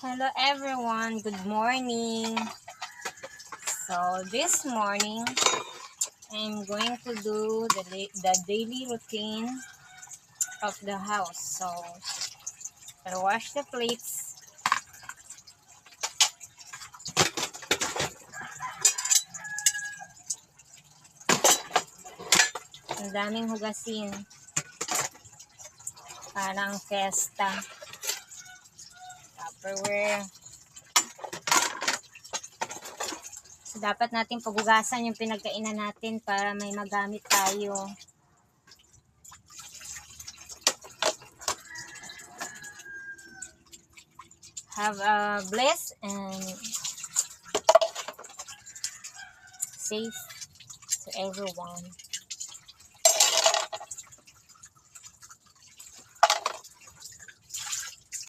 Hello everyone, good morning. So this morning, I'm going to do the daily routine of the house. So I'll wash the plates. Ang daming hugasin. Parang fiesta. Tupperware. So, dapat natin paghugasan yung pinagkainan natin para may magamit tayo. Have a blessed and safe to everyone.